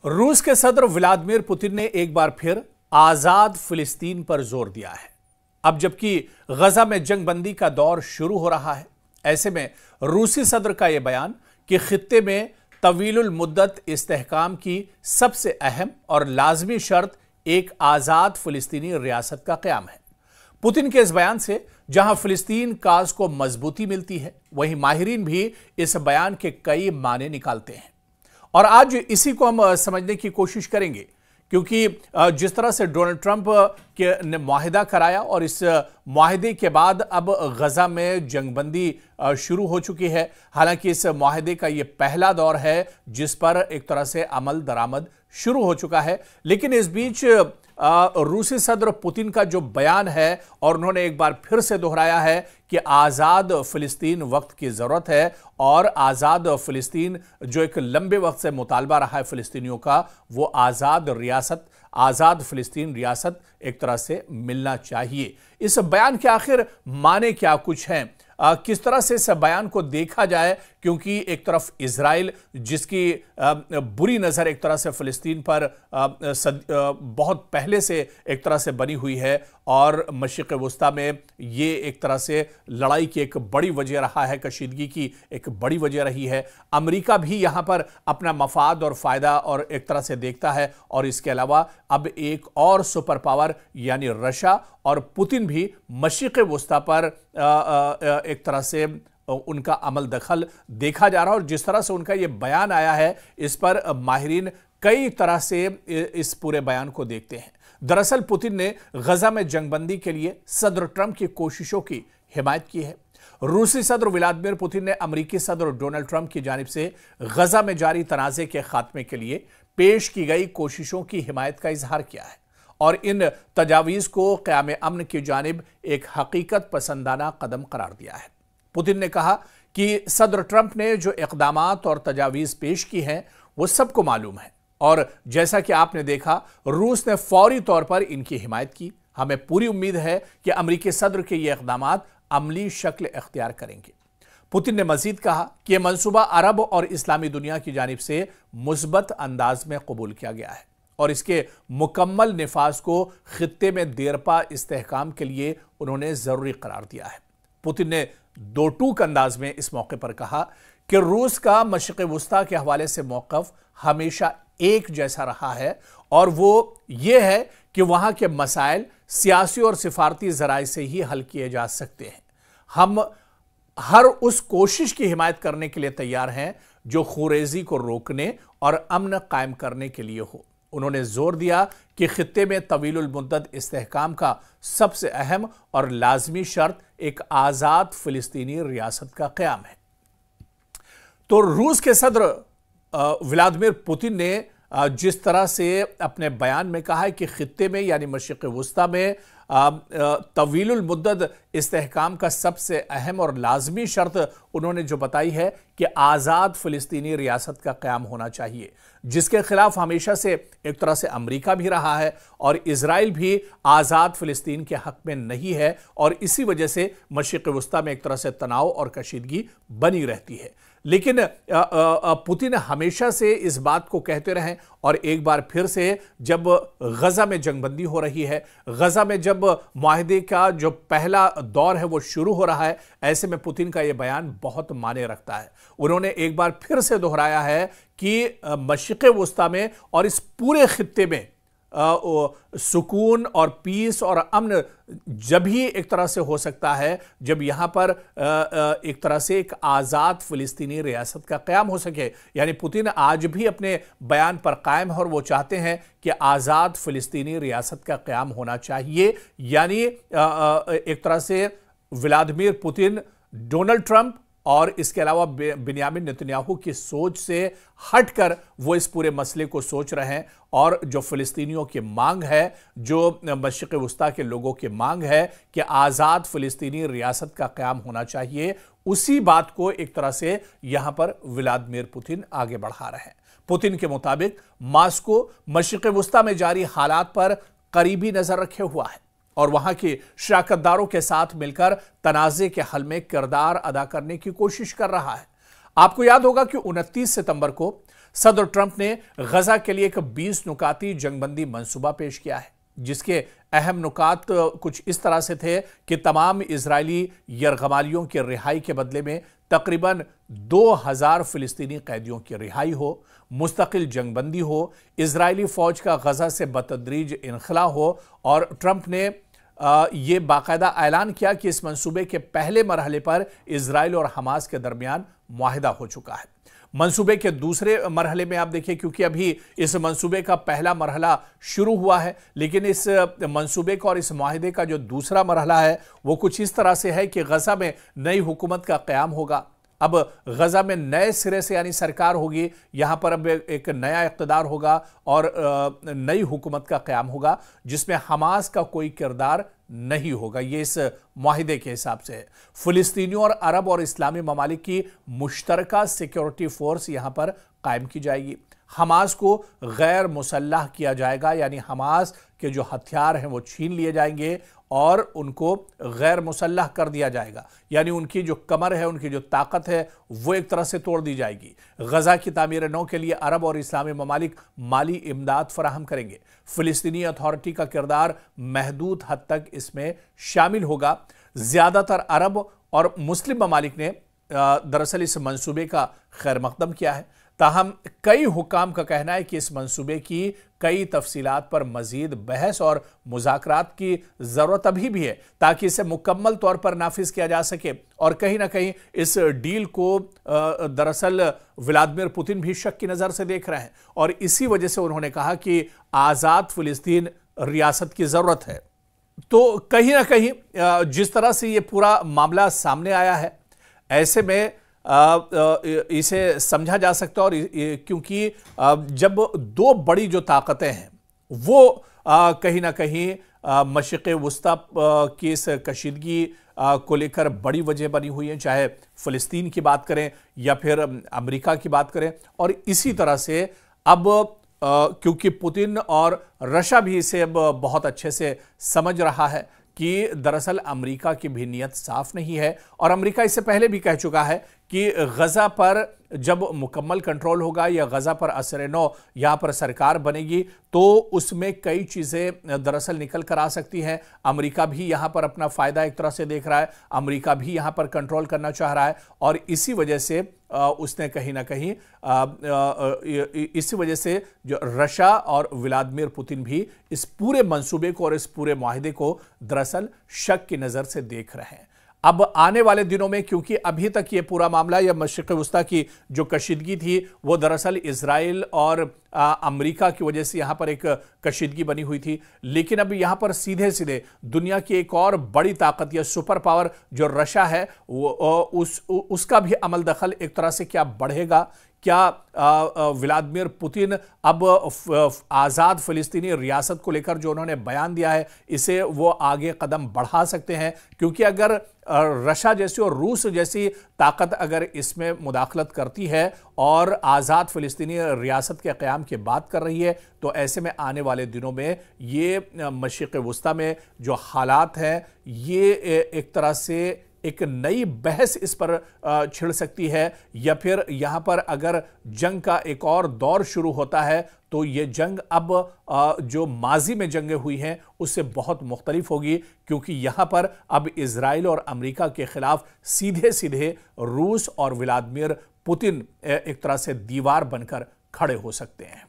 रूस के सदर व्लादिमीर पुतिन ने एक बार फिर आजाद फिलिस्तीन पर जोर दिया है। अब जबकि गजा में जंगबंदी का दौर शुरू हो रहा है, ऐसे में रूसी सदर का यह बयान कि खित्ते में तवीलुल मुद्दत इस्तेहकाम की सबसे अहम और लाजमी शर्त एक आजाद फिलिस्तीनी रियासत का क़याम है। पुतिन के इस बयान से जहां फिलिस्तीन काज को मजबूती मिलती है, वहीं माहिरीन भी इस बयान के कई माने निकालते हैं और आज इसी को हम समझने की कोशिश करेंगे, क्योंकि जिस तरह से डोनाल्ड ट्रंप ने मुआहिदा कराया और इस मुआहिदे के बाद अब गजा में जंगबंदी शुरू हो चुकी है। हालांकि इस मुआहिदे का यह पहला दौर है जिस पर एक तरह से अमल दरामद शुरू हो चुका है, लेकिन इस बीच रूसी सदर पुतिन का जो बयान है और उन्होंने एक बार फिर से दोहराया है कि आज़ाद फिलिस्तीन वक्त की ज़रूरत है और आज़ाद फिलिस्तीन जो एक लंबे वक्त से मुतालबा रहा है फिलिस्तीनियों का, वो आज़ाद फिलिस्तीन रियासत एक तरह से मिलना चाहिए। इस बयान के आखिर माने क्या कुछ हैं, किस तरह से इस बयान को देखा जाए, क्योंकि एक तरफ इजराइल जिसकी बुरी नज़र एक तरह से फिलिस्तीन पर बहुत पहले से एक तरह से बनी हुई है और मशरिक़ वुस्ता में ये एक तरह से लड़ाई की एक बड़ी वजह रहा है, कशीदगी की एक बड़ी वजह रही है। अमेरिका भी यहाँ पर अपना मफाद और फ़ायदा और एक तरह से देखता है और इसके अलावा अब एक और सुपर पावर यानी रशिया और पुतिन भी मशरिक़ वुस्ता पर एक तरह से उनका अमल दखल देखा जा रहा है और जिस तरह से उनका ये बयान आया है, इस पर माहिरीन कई तरह से इस पूरे बयान को देखते हैं। दरअसल पुतिन ने गजा में जंगबंदी के लिए सदर ट्रंप की कोशिशों की हिमायत की है। रूसी सदर व्लादिमीर पुतिन ने अमेरिकी सदर डोनाल्ड ट्रंप की जानिब से गजा में जारी तनाज़े के खात्मे के लिए पेश की गई कोशिशों की हिमायत का इजहार किया है और इन तजावीज़ को क़याम अमन की जानिब एक हकीकत पसंदाना कदम करार दिया है। पुतिन ने कहा कि सदर ट्रंप ने जो इक़दामात और तजावीज़ पेश की हैं वो सबको मालूम है और जैसा कि आपने देखा, रूस ने फौरी तौर पर इनकी हिमायत की। हमें पूरी उम्मीद है कि अमेरिकी सदर के ये इक़दामात अमली शक्ल इख्तियार करेंगे। पुतिन ने मजीद कहा कि यह मंसूबा अरब और इस्लामी दुनिया की जानिब से मुस्बत अंदाज में कबूल किया गया है और इसके मुकम्मल निफाज को खित्ते में देरपा इस्तेहकाम के लिए उन्होंने ज़रूरी करार दिया है। पुतिन ने दो टूक अंदाज में इस मौके पर कहा कि रूस का मशरिक़ वुस्ता के हवाले से मौक़िफ़ हमेशा एक जैसा रहा है और वो ये है कि वहाँ के मसाइल सियासी और सिफारती ज़राए से ही हल किए जा सकते हैं। हम हर उस कोशिश की हिमायत करने के लिए तैयार हैं जो खुरेज़ी को रोकने और अमन कायम करने के लिए हो। उन्होंने जोर दिया कि खित्ते में तवीलुल मुद्दत इस्तेहकाम का सबसे अहम और लाजमी शर्त एक आज़ाद फिलिस्तीनी रियासत का क़याम है। तो रूस के सदर व्लादिमीर पुतिन ने जिस तरह से अपने बयान में कहा है कि खित्ते में यानी मशरिक़ वुस्ता में तवीलुल मुद्दत इस्तेहकाम का सबसे अहम और लाजमी शर्त उन्होंने जो बताई है कि आज़ाद फिलिस्तीनी रियासत का क़याम होना चाहिए, जिसके खिलाफ हमेशा से एक तरह से अमेरिका भी रहा है और इजराइल भी आज़ाद फिलिस्तीन के हक़ में नहीं है और इसी वजह से मशरिक़ वुस्ता में एक तरह से तनाव और कशीदगी बनी रहती है। लेकिन पुतिन हमेशा से इस बात को कहते रहे और एक बार फिर से जब गजा में जंगबंदी हो रही है, गजा में जब मुआहिदे का जो पहला दौर है वो शुरू हो रहा है, ऐसे में पुतिन का ये बयान बहुत माने रखता है। उन्होंने एक बार फिर से दोहराया है कि मशरिक़ वुस्ता में और इस पूरे खित्ते में सुकून और पीस और अमन जब ही एक तरह से हो सकता है जब यहां पर एक तरह से एक आज़ाद फिलिस्तीनी रियासत का क़याम हो सके। यानी पुतिन आज भी अपने बयान पर कायम है और वो चाहते हैं कि आज़ाद फिलिस्तीनी रियासत का क़याम होना चाहिए। यानी एक तरह से व्लादिमीर पुतिन, डोनाल्ड ट्रंप और इसके अलावा बिन्यामिन नेतन्याहू की सोच से हटकर वो इस पूरे मसले को सोच रहे हैं और जो फ़िलिस्तीनियों की मांग है, जो मशरिक़ वुस्ता के लोगों की मांग है कि आज़ाद फ़िलिस्तीनी रियासत का क़याम होना चाहिए, उसी बात को एक तरह से यहाँ पर व्लादिमीर पुतिन आगे बढ़ा रहे हैं। पुतिन के मुताबिक मास्को मशरिक़ वुस्ता में जारी हालात पर करीबी नज़र रखे हुआ है और वहां के शराकतदारों के साथ मिलकर तनाज़े के हल में किरदार अदा करने की कोशिश कर रहा है। आपको याद होगा कि 29 सितंबर को सदर ट्रंप ने गजा के लिए एक 20 नुकाती जंगबंदी मंसूबा पेश किया है, जिसके अहम नुकात कुछ इस तरह से थे कि तमाम इजरायली यरगमालियों की रिहाई के बदले में तकरीबन 2000 फिलिस्तीनी कैदियों की रिहाई हो, मुस्तकिल जंगबंदी हो, इजरायली फौज का गजा से बतदरीज इनखला हो। और ट्रंप ने ये बाकायदा ऐलान किया कि इस मंसूबे के पहले मरहले पर इजराइल और हमास के दरमियान मुआहिदा हो चुका है। मंसूबे के दूसरे मरहले में आप देखिए, क्योंकि अभी इस मंसूबे का पहला मरहला शुरू हुआ है, लेकिन इस मंसूबे का और इस मुआहिदे का जो दूसरा मरहला है वो कुछ इस तरह से है कि गजा में नई हुकूमत का क़याम होगा। अब गजा में नए सिरे से यानी सरकार होगी, यहां पर अब एक नया इक़्तिदार होगा और नई हुकूमत का क़याम होगा जिसमें हमास का कोई किरदार नहीं होगा। ये इस मुआहिदे के हिसाब से है। फिलिस्तीनियों और अरब और इस्लामी ममालिक की मुश्तरका सिक्योरिटी फोर्स यहां पर कायम की जाएगी। हमास को गैर मुसल्लह किया जाएगा, यानी हमास के जो हथियार हैं वो छीन लिए जाएंगे और उनको गैर मुसल्लह कर दिया जाएगा, यानी उनकी जो कमर है, उनकी जो ताकत है वो एक तरह से तोड़ दी जाएगी। गजा की तामीर नौ के लिए अरब और इस्लामी ममालिक माली इमदाद फराहम करेंगे। फिलिस्तीनी अथॉरिटी का किरदार महदूद हद तक इसमें शामिल होगा। ज़्यादातर अरब और मुस्लिम ममालिक ने दरअसल इस मंसूबे का खैर मकदम किया है, ताहम कई हुक्काम का कहना है कि इस मंसूबे की कई तफसीलात पर मजीद बहस और मुज़ाकरात की ज़रूरत अभी भी है ताकि इसे मुकम्मल तौर पर नाफिज किया जा सके। और कहीं ना कहीं इस डील को दरअसल व्लादिमीर पुतिन भी शक की नज़र से देख रहे हैं और इसी वजह से उन्होंने कहा कि आज़ाद फिलिस्तीन रियासत की ज़रूरत है। तो कहीं ना कहीं जिस तरह से ये पूरा मामला सामने आया है, ऐसे में इसे समझा जा सकता है। और क्योंकि जब दो बड़ी जो ताकतें हैं वो कहीं ना कहीं मशरिक़ वुस्ता की इस कशीदगी को लेकर बड़ी वजह बनी हुई है, चाहे फ़लस्तीन की बात करें या फिर अमेरिका की बात करें। और इसी तरह से अब क्योंकि पुतिन और रशिया भी इसे अब बहुत अच्छे से समझ रहा है कि दरअसल अमेरिका की भी नीयत साफ नहीं है और अमेरिका इससे पहले भी कह चुका है कि गजा पर जब मुकम्मल कंट्रोल होगा या गजा पर असर-ए-नौ यहाँ पर सरकार बनेगी तो उसमें कई चीज़ें दरअसल निकल कर आ सकती हैं। अमेरिका भी यहाँ पर अपना फ़ायदा एक तरह से देख रहा है, अमेरिका भी यहाँ पर कंट्रोल करना चाह रहा है और इसी वजह से उसने कहीं ना कहीं इसी वजह से जो रशिया और व्लादिमीर पुतिन भी इस पूरे मंसूबे को और इस पूरे मुआहिदे को दरअसल शक की नज़र से देख रहे हैं। अब आने वाले दिनों में, क्योंकि अभी तक ये पूरा मामला या मशरिक़ वुस्ता की जो कशीदगी थी वो दरअसल इजराइल और अमेरिका की वजह से यहाँ पर एक कशीदगी बनी हुई थी, लेकिन अब यहाँ पर सीधे सीधे दुनिया की एक और बड़ी ताकत या सुपर पावर जो रशिया है वो उसका भी अमल दखल एक तरह से क्या बढ़ेगा? क्या व्लादिमीर पुतिन अब आज़ाद फ़िलिस्तीनी रियासत को लेकर जो उन्होंने बयान दिया है इसे वो आगे कदम बढ़ा सकते हैं? क्योंकि अगर रशिया जैसी और रूस जैसी ताकत अगर इसमें मुदाखलत करती है और आज़ाद फ़िलिस्तीनी रियासत के क़याम की बात कर रही है तो ऐसे में आने वाले दिनों में ये मशरिक़ वुस्ता में जो हालात हैं ये एक तरह से एक नई बहस इस पर छिड़ सकती है या फिर यहाँ पर अगर जंग का एक और दौर शुरू होता है तो ये जंग अब जो माजी में जंगें हुई हैं उससे बहुत मुख्तलिफ होगी, क्योंकि यहाँ पर अब इजराइल और अमेरिका के खिलाफ सीधे सीधे रूस और व्लादिमीर पुतिन एक तरह से दीवार बनकर खड़े हो सकते हैं।